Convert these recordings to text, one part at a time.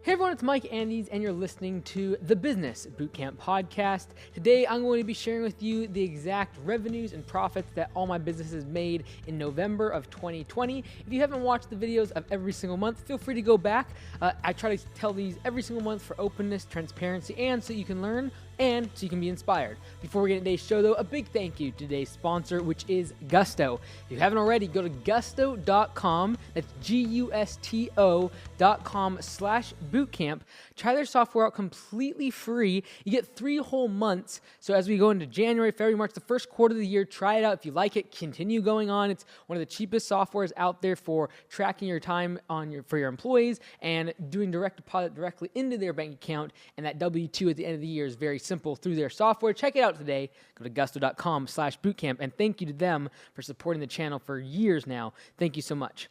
Hey everyone, it's Mike Andes, and you're listening to the Business Bootcamp Podcast. Today, I'm going to be sharing with you the exact revenues and profits that all my businesses made in November of 2020. If you haven't watched the videos of every single month, feel free to go back. I try to tell these every single month for openness, transparency, and so you can learn and so you can be inspired. Before we get into today's show, though, a big thank you to today's sponsor, which is Gusto. If you haven't already, go to gusto.com. That's gusto.com/bootcamp. Try their software out completely free. You get 3 whole months. So as we go into January, February, March, the first quarter of the year, try it out. If you like it, continue going on. It's one of the cheapest softwares out there for tracking your time for your employees and doing direct deposit directly into their bank account. And that W-2 at the end of the year is very simple through their software. Check it out today. Go to gusto.com/bootcamp. And thank you to them for supporting the channel for years now. Thank you so much.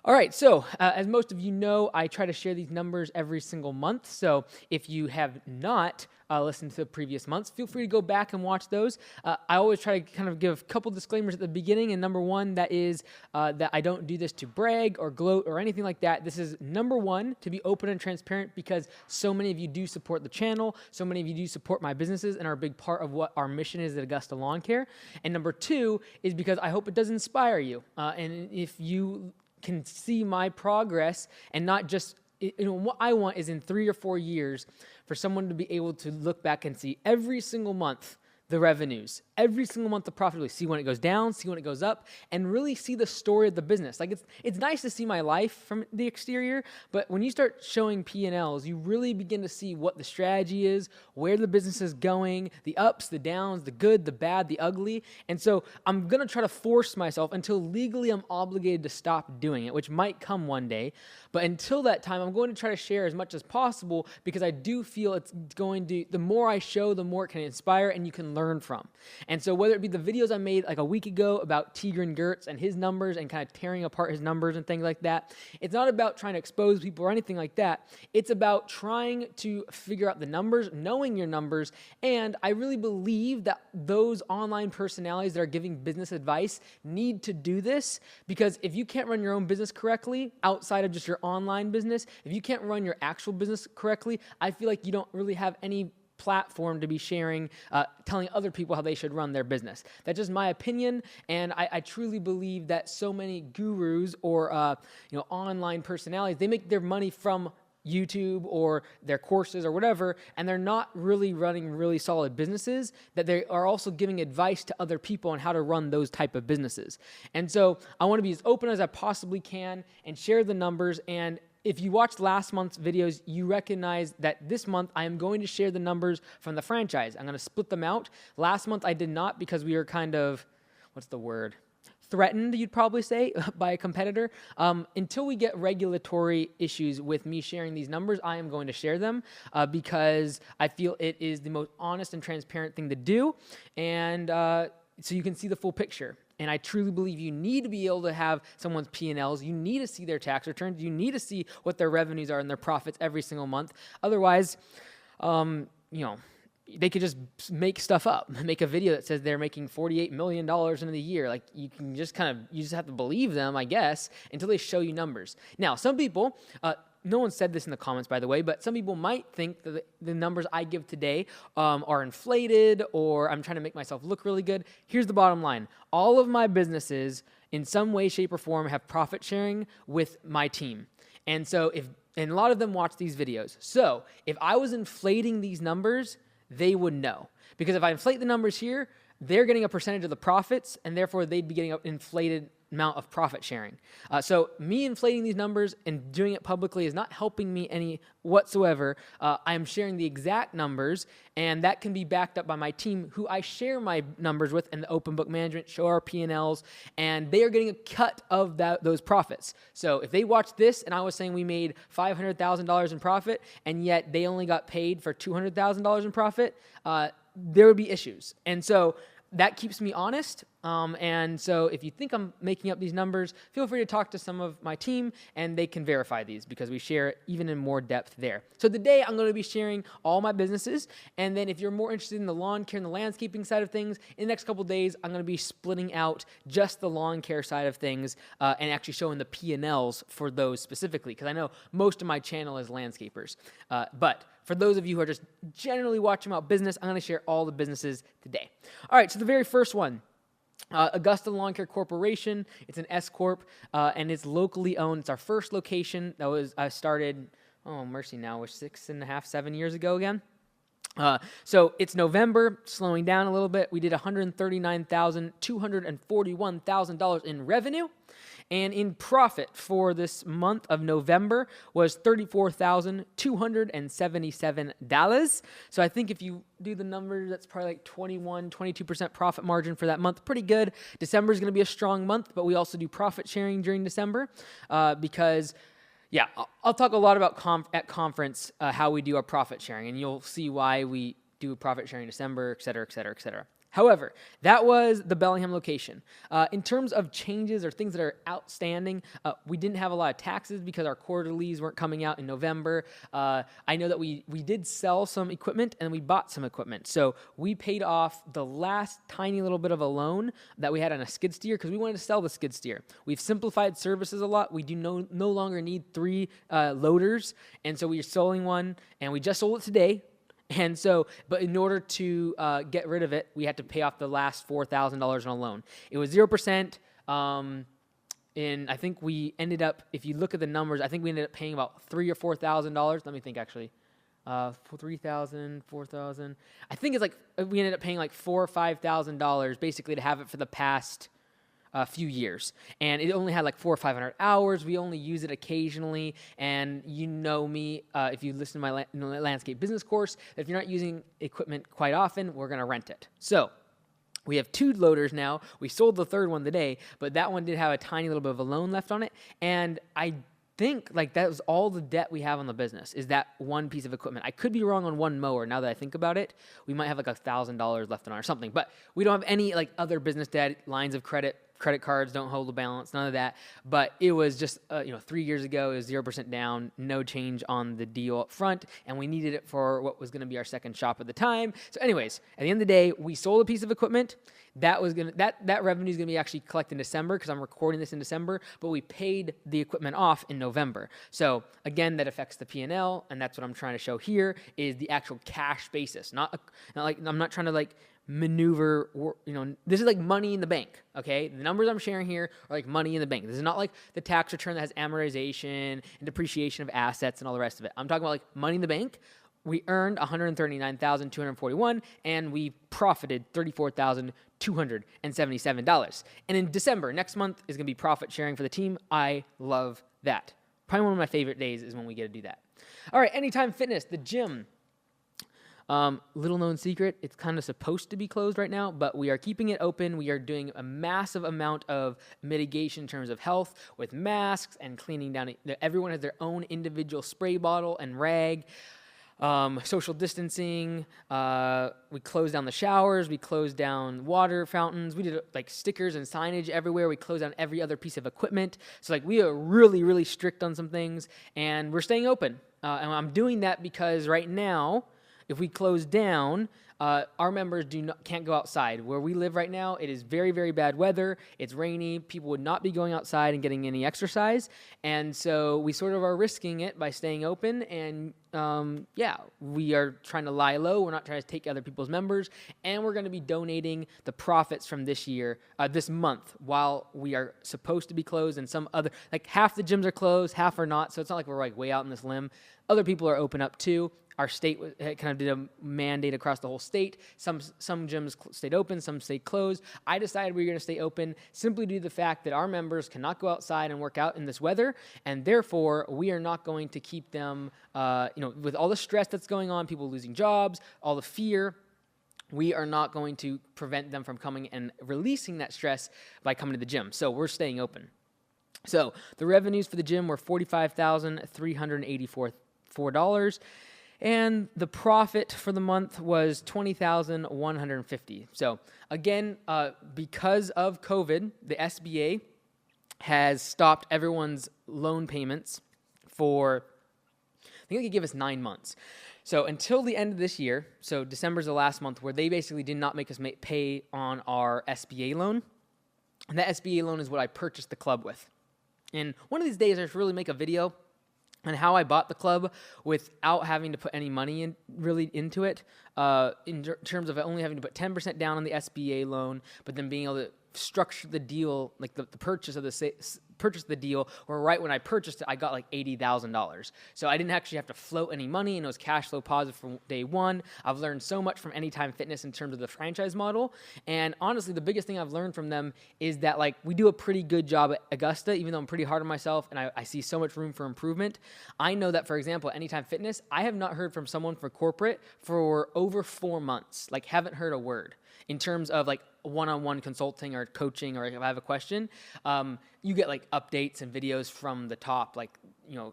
All right, so as most of you know, I try to share these numbers every single month. So if you have not listened to the previous months, feel free to go back and watch those. I always try to kind of give a couple disclaimers at the beginning. And number one, that is that I don't do this to brag or gloat or anything like that. This is number one, to be open and transparent, because so many of you do support the channel. So many of you do support my businesses and are a big part of what our mission is at Augusta Lawn Care. And number two is because I hope it does inspire you. And if you can see my progress and not just, what I want is in 3 or 4 years for someone to be able to look back and see every single month the revenues, every single month the profitability, see when it goes down, see when it goes up, and really see the story of the business. Like it's nice to see my life from the exterior, but when you start showing P&Ls, you really begin to see what the strategy is, where the business is going, the ups, the downs, the good, the bad, the ugly. And so I'm going to try to force myself until legally I'm obligated to stop doing it, which might come one day. But until that time, I'm going to try to share as much as possible, because I do feel it's going to, the more I show, the more it can inspire and you can learn from. And so whether it be the videos I made like a week ago about Tigran Gertz and his numbers and kind of tearing apart his numbers and things like that, it's not about trying to expose people or anything like that. It's about trying to figure out the numbers, knowing your numbers. And I really believe that those online personalities that are giving business advice need to do this, because if you can't run your own business correctly outside of just your online business, if you can't run your actual business correctly, I feel like you don't really have any platform to be sharing, telling other people how they should run their business. That's just my opinion, and I truly believe that so many gurus or online personalities, they make their money from YouTube or their courses or whatever, and they're not really running really solid businesses, that they are also giving advice to other people on how to run those type of businesses. And so I want to be as open as I possibly can and share the numbers. And if you watched last month's videos, you recognize that this month I am going to share the numbers from the franchise. I'm going to split them out. Last month I did not, because we were kind of, threatened, you'd probably say, by a competitor. Until we get regulatory issues with me sharing these numbers, I am going to share them because I feel it is the most honest and transparent thing to do. And so you can see the full picture. And I truly believe you need to be able to have someone's P&Ls. You need to see their tax returns. You need to see what their revenues are and their profits every single month. Otherwise, they could just make stuff up, make a video that says they're making $48 million in the year. Like you just have to believe them, I guess, until they show you numbers. Now, some people, no one said this in the comments, by the way, but some people might think that the numbers I give today are inflated, or I'm trying to make myself look really good. Here's the bottom line. All of my businesses, in some way, shape, or form, have profit sharing with my team. And so and a lot of them watch these videos. So if I was inflating these numbers, they would know. Because if I inflate the numbers here, they're getting a percentage of the profits, and therefore they'd be getting an inflated amount of profit sharing. So me inflating these numbers and doing it publicly is not helping me any whatsoever. I am sharing the exact numbers, and that can be backed up by my team, who I share my numbers with in the open book management, show our P&Ls, and they are getting a cut of those profits. So if they watch this and I was saying we made $500,000 in profit, and yet they only got paid for $200,000 in profit, there would be issues. And so that keeps me honest, And so if you think I'm making up these numbers, feel free to talk to some of my team and they can verify these because we share even in more depth there. So today I'm going to be sharing all my businesses. And then if you're more interested in the lawn care and the landscaping side of things, in the next couple of days, I'm going to be splitting out just the lawn care side of things and actually showing the P&Ls for those specifically, because I know most of my channel is landscapers. But for those of you who are just generally watching about business, I'm going to share all the businesses today. All right, so the very first one. Augusta Lawn Care Corporation. It's an S Corp, and it's locally owned. It's our first location that was started. Oh mercy, now we're 6.5, 7 years ago again. So it's November, slowing down a little bit. We did $139,241,000 in revenue, and in profit for this month of November was $34,277. So I think if you do the numbers, that's probably like 22% profit margin for that month. Pretty good. December is going to be a strong month, but we also do profit sharing during December because yeah, I'll talk a lot about at conference how we do our profit sharing, and you'll see why we do profit sharing in December, et cetera, et cetera, et cetera. However, that was the Bellingham location. In terms of changes or things that are outstanding, we didn't have a lot of taxes because our quarterlies weren't coming out in November. I know that we did sell some equipment and we bought some equipment. So we paid off the last tiny little bit of a loan that we had on a skid steer because we wanted to sell the skid steer. We've simplified services a lot. We do no longer need 3 loaders. And so we are selling one, and we just sold it today. And so, but in order to get rid of it, we had to pay off the last $4,000 on a loan. It was 0%. I think we ended up, if you look at the numbers, I think we ended up paying about $3,000 or $4,000. Let me think actually. 3,000, 4,000. I think it's like we ended up paying like $4,000 or $5,000 basically to have it for the past few years, and it only had like 400 or 500 hours. We only use it occasionally, and you know me, if you listen to my landscape business course, that if you're not using equipment quite often, we're going to rent it. So we have 2 loaders now. We sold the 3rd one today, but that one did have a tiny little bit of a loan left on it, and I think like that was all the debt we have on the business is that one piece of equipment. I could be wrong on one mower. Now that I think about it, we might have like $1,000 left on it or something, but we don't have any like other business debt, lines of credit cards don't hold the balance, none of that. But it was just, 3 years ago, it was 0% down, no change on the deal up front, and we needed it for what was going to be our second shop at the time. So anyways, at the end of the day, we sold a piece of equipment. That revenue is going to be actually collected in December because I'm recording this in December, but we paid the equipment off in November. So again, that affects the P&L, and that's what I'm trying to show here is the actual cash basis. Not like I'm not trying to like maneuver, this is like money in the bank, okay? The numbers I'm sharing here are like money in the bank. This is not like the tax return that has amortization and depreciation of assets and all the rest of it. I'm talking about like money in the bank. We earned $139,241 and we profited $34,277. And in December, next month is going to be profit sharing for the team. I love that. Probably one of my favorite days is when we get to do that. All right, Anytime Fitness, the gym. Little known secret, it's kind of supposed to be closed right now, but we are keeping it open. We are doing a massive amount of mitigation in terms of health with masks and cleaning down. Everyone has their own individual spray bottle and rag. Social distancing. We closed down the showers. We closed down water fountains. We did like stickers and signage everywhere. We closed down every other piece of equipment. So like we are really, really strict on some things, and we're staying open. And I'm doing that because right now, if we close down, our members can't go outside. Where we live right now, it is very, very bad weather. It's rainy. People would not be going outside and getting any exercise. And so we sort of are risking it by staying open. And we are trying to lie low. We're not trying to take other people's members. And we're going to be donating the profits from this month, while we are supposed to be closed. And some other, like half the gyms are closed, half are not. So it's not like we're like way out in this limb. Other people are open up too. Our state kind of did a mandate across the whole state. Some gyms stayed open, some stayed closed. I decided we were going to stay open simply due to the fact that our members cannot go outside and work out in this weather, and therefore we are not going to keep them, with all the stress that's going on, people losing jobs, all the fear. We are not going to prevent them from coming and releasing that stress by coming to the gym. So we're staying open. So the revenues for the gym were $45,384. And the profit for the month was $20,150. So again, because of COVID, the SBA has stopped everyone's loan payments for, I think they could give us 9 months. So until the end of this year, so December's the last month where they basically did not make us pay on our SBA loan. And that SBA loan is what I purchased the club with. And one of these days I should really make a video on how I bought the club without having to put any money into it, in terms of only having to put 10% down on the SBA loan, but then being able to structure the deal, like the purchase of the deal, where right when I purchased it, I got like $80,000. So I didn't actually have to float any money, and it was cash flow positive from day one. I've learned so much from Anytime Fitness in terms of the franchise model. And honestly, the biggest thing I've learned from them is that like we do a pretty good job at Augusta, even though I'm pretty hard on myself and I see so much room for improvement. I know that, for example, Anytime Fitness, I have not heard from someone for corporate for over 4 months, like haven't heard a word. In terms of like one-on-one consulting or coaching, or if I have a question, you get like updates and videos from the top, like,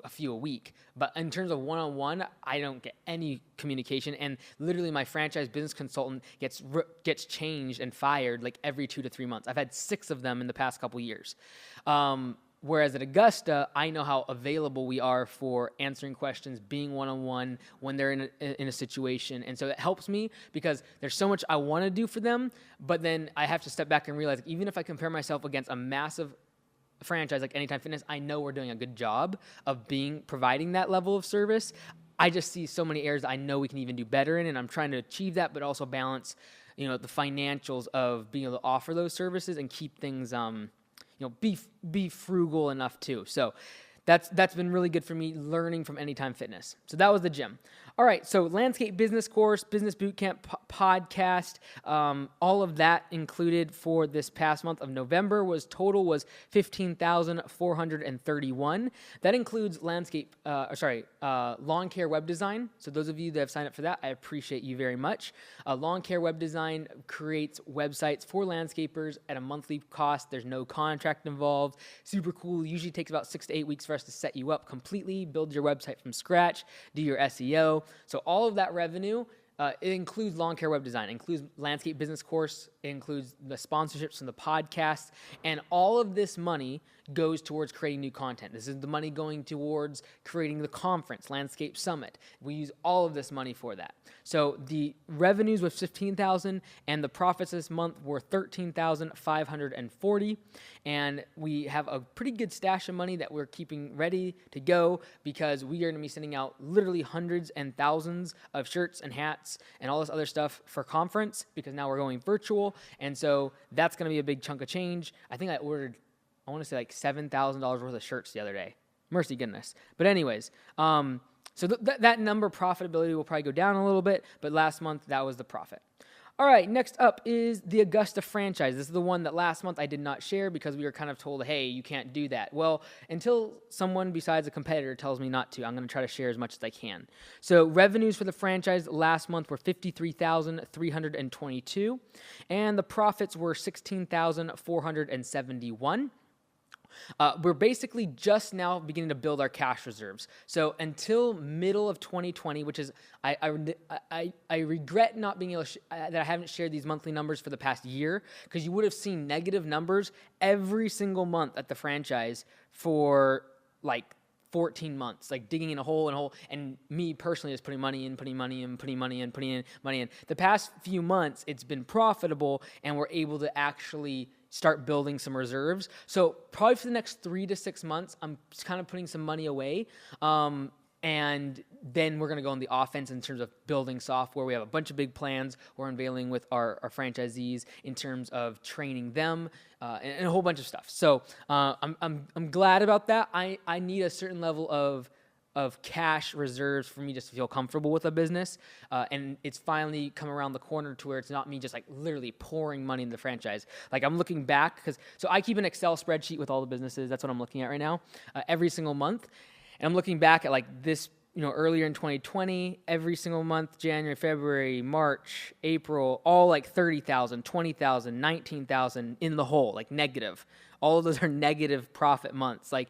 a few a week. But in terms of one-on-one, I don't get any communication. And literally my franchise business consultant gets changed and fired like every 2 to 3 months. I've had 6 of them in the past couple years. Whereas at Augusta, I know how available we are for answering questions, being one-on-one when they're in a situation. And so it helps me because there's so much I want to do for them, but then I have to step back and realize, even if I compare myself against a massive franchise like Anytime Fitness, I know we're doing a good job of providing that level of service. I just see so many areas that I know we can even do better in, and I'm trying to achieve that, but also balance, the financials of being able to offer those services and keep things, be frugal enough too. So that's been really good for me, learning from Anytime Fitness. So that was the gym. All right, so Landscape Business Course, Business Bootcamp podcast, all of that included for this past month of November was $15,431. That includes lawn care web design. So those of you that have signed up for that, I appreciate you very much. Lawn care web design creates websites for landscapers at a monthly cost. There's no contract involved. Super cool. Usually takes about 6 to 8 weeks for us to set you up completely, build your website from scratch, do your SEO. So all of that revenue, it includes lawn care web design, it includes Landscape Business Course, it includes the sponsorships from the podcast, and all of this money goes towards creating new content. This is the money going towards creating the conference, Landscape Summit. We use all of this money for that. So the revenues was $15,000, and the profits this month were $13,540. And we have a pretty good stash of money that we're keeping ready to go, because we are going to be sending out literally hundreds and thousands of shirts and hats and all this other stuff for conference, because now we're going virtual. And so that's going to be a big chunk of change. I think I ordered, I want to say like $7,000 worth of shirts the other day. Mercy goodness. But anyways, so that number, profitability, will probably go down a little bit, but last month that was the profit. All right, next up is the Augusta franchise. This is the one that last month I did not share because we were kind of told, hey, you can't do that. Well, until someone besides a competitor tells me not to, I'm going to try to share as much as I can. So revenues for the franchise last month were $53,322, and the profits were $16,471. We're basically just now beginning to build our cash reserves. So until middle of 2020, which is, I regret not being able to that I haven't shared these monthly numbers for the past year, because you would have seen negative numbers every single month at the franchise for like 14 months, like digging in a hole, and me personally just putting money in. The past few months, it's been profitable, and we're able to actually start building some reserves. So probably for the next 3 to 6 months, I'm kind of putting some money away. And then we're going to go on the offense in terms of building software. We have a bunch of big plans we're unveiling with our franchisees in terms of training them and a whole bunch of stuff. So I'm glad about that. I need a certain level of cash reserves for me just to feel comfortable with a business. And it's finally come around the corner to where it's not me just like literally pouring money in the franchise. Like I'm looking back, so I keep an Excel spreadsheet with all the businesses. That's what I'm looking at right now, every single month. And I'm looking back at like this, earlier in 2020, every single month, January, February, March, April, all like 30,000, 20,000, 19,000 in the hole, like negative. All of those are negative profit months. Like,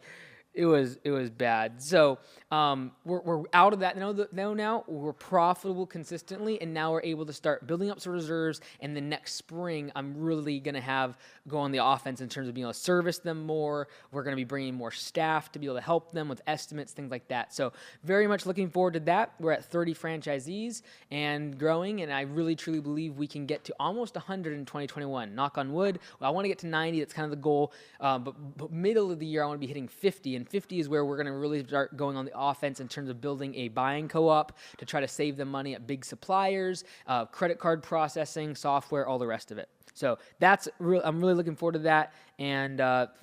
It was bad. So we're out of that now. We're profitable consistently, and now we're able to start building up some reserves. And the next spring, I'm really going to go on the offense in terms of being able to service them more. We're going to be bringing more staff to be able to help them with estimates, things like that. So very much looking forward to that. We're at 30 franchisees and growing, and I really truly believe we can get to almost 100 in 2021. Knock on wood. Well, I want to get to 90. That's kind of the goal. But middle of the year, I want to be hitting 50, and 50 is where we're going to really start going on the offense in terms of building a buying co-op to try to save them money at big suppliers, credit card processing, software, all the rest of it. So I'm really looking forward to that, and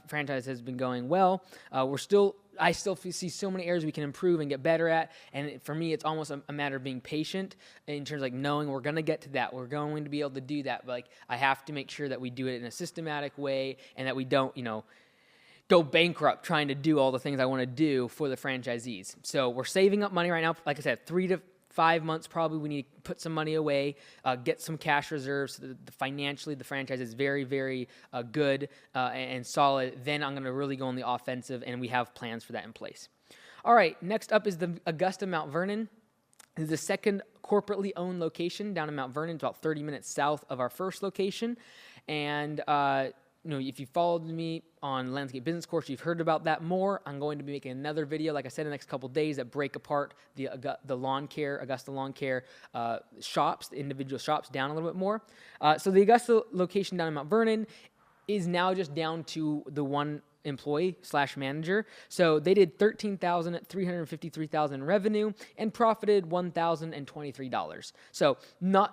franchise has been going well. I still see so many areas we can improve and get better at, and for me, it's almost a matter of being patient in terms of like knowing we're going to get to that. We're going to be able to do that, but like I have to make sure that we do it in a systematic way and that we don't, go bankrupt trying to do all the things I want to do for the franchisees. So we're saving up money right now. Like I said, 3 to 5 months probably we need to put some money away, get some cash reserves so that financially the franchise is very, very good and solid. Then I'm going to really go on the offensive, and we have plans for that in place. All right, next up is the Augusta Mount Vernon. This is the second corporately owned location down in Mount Vernon. It's about 30 minutes south of our first location. And if you followed me on Landscape Business Course, you've heard about that more. I'm going to be making another video, like I said, in the next couple of days that break apart the Augusta Lawn Care shops, the individual shops down a little bit more. So the Augusta location down in Mount Vernon is now just down to the one employee/manager. So they did $13,000 at $353,000 in revenue and profited $1,023. So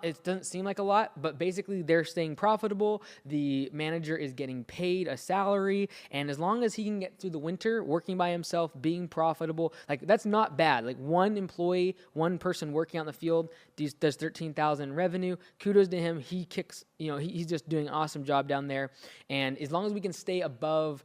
it doesn't seem like a lot, but basically they're staying profitable. The manager is getting paid a salary, and as long as he can get through the winter working by himself, being profitable, like that's not bad. Like one employee, one person working out in the field does $13,000 in revenue. Kudos to him. He kicks, he's just doing an awesome job down there. And as long as we can stay above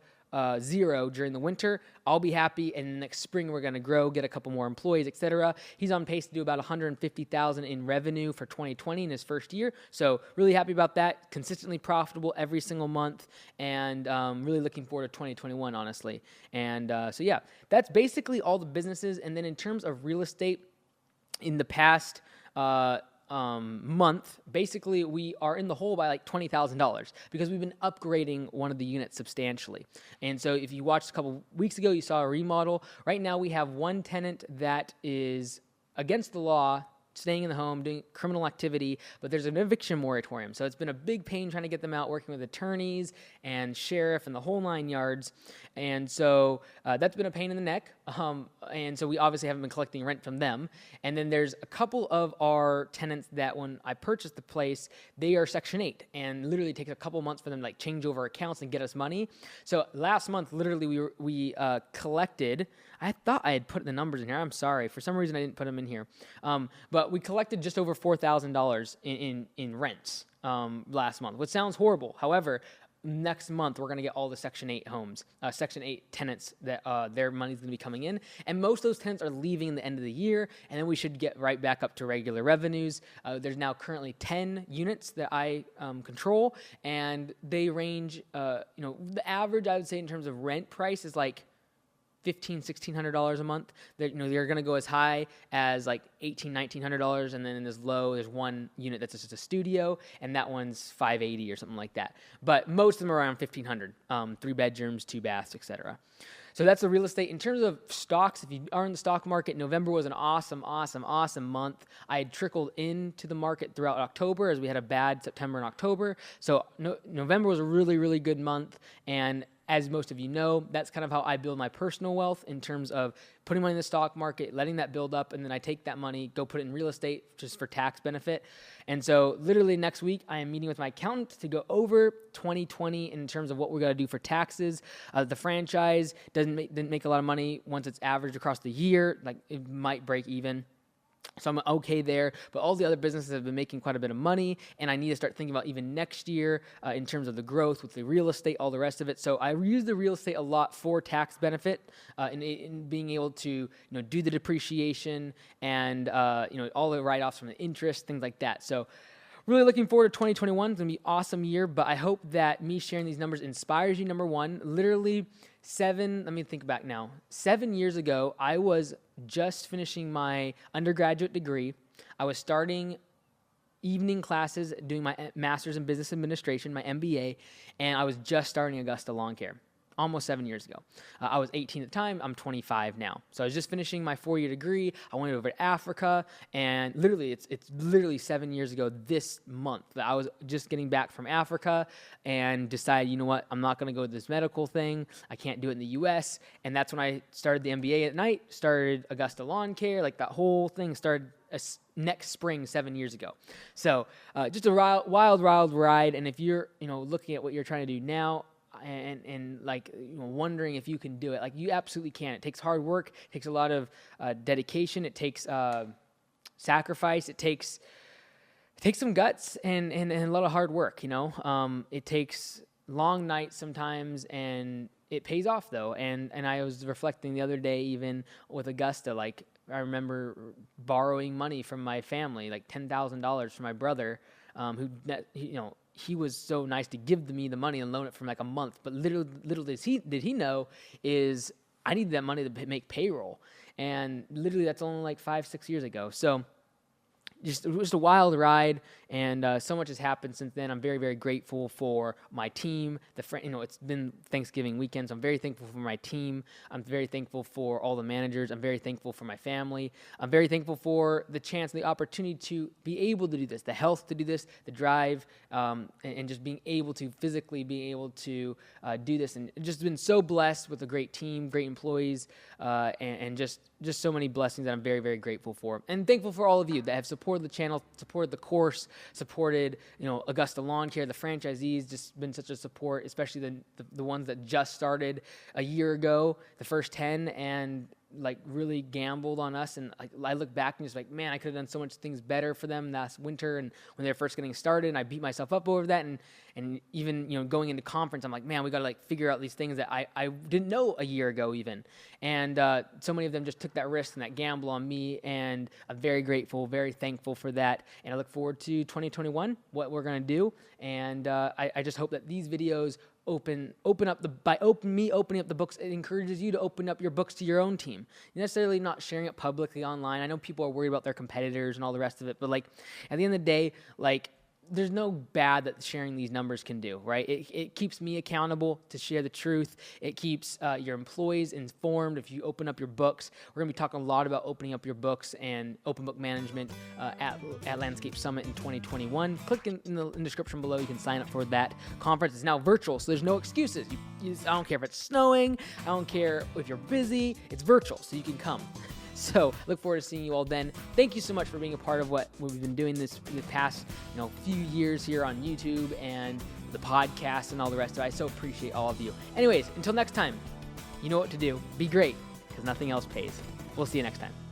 zero during the winter, I'll be happy. And next spring, we're going to grow, get a couple more employees, etc. He's on pace to do about $150,000 in revenue for 2020 in his first year. So really happy about that. Consistently profitable every single month, and really looking forward to 2021, honestly. And so yeah, that's basically all the businesses. And then in terms of real estate, in the past month, basically we are in the hole by like $20,000 because we've been upgrading one of the units substantially. And so if you watched a couple weeks ago, you saw a remodel. Right now we have one tenant that is against the law, staying in the home, doing criminal activity, but there's an eviction moratorium. So it's been a big pain trying to get them out, working with attorneys and sheriff and the whole 9 yards. And so that's been a pain in the neck. And so we obviously haven't been collecting rent from them. And then there's a couple of our tenants that when I purchased the place, they are Section 8, and literally takes a couple months for them to like change over accounts and get us money. So last month, literally we collected, I thought I had put the numbers in here. I'm sorry. For some reason, I didn't put them in here. But we collected just over $4,000 in rents last month, which sounds horrible. However, next month, we're going to get all the Section 8 homes, Section 8 tenants that their money's going to be coming in. And most of those tenants are leaving at the end of the year, and then we should get right back up to regular revenues. There's now currently 10 units that I control, and they range, the average, I would say, in terms of rent price is like $1,500-$1,600 a month. They're going to go as high as like $1,800-$1,900, and then as low, there's one unit that's just a studio, and that one's $580 or something like that. But most of them are around $1,500, 3 bedrooms, 2 baths, etc. So that's the real estate. In terms of stocks, if you are in the stock market, November was an awesome month. I had trickled into the market throughout October as we had a bad September and October. So November was a really, really good month, and as most of you know, that's kind of how I build my personal wealth in terms of putting money in the stock market, letting that build up, and then I take that money, go put it in real estate just for tax benefit. And so literally next week, I am meeting with my accountant to go over 2020 in terms of what we're going to do for taxes. The franchise didn't make a lot of money once it's averaged across the year. Like it might break even. So I'm okay there, but all the other businesses have been making quite a bit of money, and I need to start thinking about even next year in terms of the growth with the real estate, all the rest of it. So I use the real estate a lot for tax benefit in being able to do the depreciation and all the write-offs from the interest, things like that. So really looking forward to 2021. It's going to be an awesome year, but I hope that me sharing these numbers inspires you, number one. Literally let me think back now. 7 years ago, I was just finishing my undergraduate degree. I was starting evening classes, doing my master's in business administration, my MBA, and I was just starting Augusta Lawn Care. Almost 7 years ago. I was 18 at the time. I'm 25 now. So I was just finishing my 4-year degree. I went over to Africa, and literally, it's literally 7 years ago this month that I was just getting back from Africa and decided, you know what, I'm not going to go to this medical thing. I can't do it in the U.S. And that's when I started the MBA at night, started Augusta Lawn Care. Like that whole thing started next spring 7 years ago. So just a wild ride. And if you're, looking at what you're trying to do now, and like wondering if you can do it, like you absolutely can. It takes hard work, it takes a lot of dedication, it takes sacrifice, it takes some guts and a lot of hard work. It takes long nights sometimes, and it pays off though. And I was reflecting the other day, even with Augusta, like I remember borrowing money from my family, like $10,000 from my brother, who he was so nice to give me the money and loan it for like a month. But little did he know is I needed that money to make payroll. And literally that's only like 5-6 years ago. So it was a wild ride, and so much has happened since then. I'm very, very grateful for my team. It's been Thanksgiving weekend, so I'm very thankful for my team. I'm very thankful for all the managers. I'm very thankful for my family. I'm very thankful for the chance and the opportunity to be able to do this, the health to do this, the drive, and just being able to physically be able to do this. And just been so blessed with a great team, great employees, and just so many blessings that I'm very, very grateful for. And thankful for all of you that have supported the channel, supported the course, supported Augusta Lawn Care, the franchisees. Just been such a support, especially the ones that just started a year ago, the first 10, and like really gambled on us. And I look back and just like, man, I could have done so much things better for them last winter and when they were first getting started, and I beat myself up over that. And even going into conference, I'm like, man, we got to like figure out these things that I didn't know a year ago even. And so many of them just took that risk and that gamble on me, and I'm very grateful, very thankful for that. And I look forward to 2021, what we're going to do. And I just hope that these videos opening up the books, it encourages you to open up your books to your own team. You're necessarily not sharing it publicly online. I know people are worried about their competitors and all the rest of it, but like at the end of the day, like there's no bad that sharing these numbers can do, right? It keeps me accountable to share the truth. It keeps your employees informed. If you open up your books, we're going to be talking a lot about opening up your books and open book management at Landscape Summit in 2021. Click in the description below. You can sign up for that conference. It's now virtual, so there's no excuses. I don't care if it's snowing. I don't care if you're busy. It's virtual, so you can come. So look forward to seeing you all then. Thank you so much for being a part of what we've been doing the past few years here on YouTube and the podcast and all the rest of it. I so appreciate all of you. Anyways, until next time, you know what to do. Be great, because nothing else pays. We'll see you next time.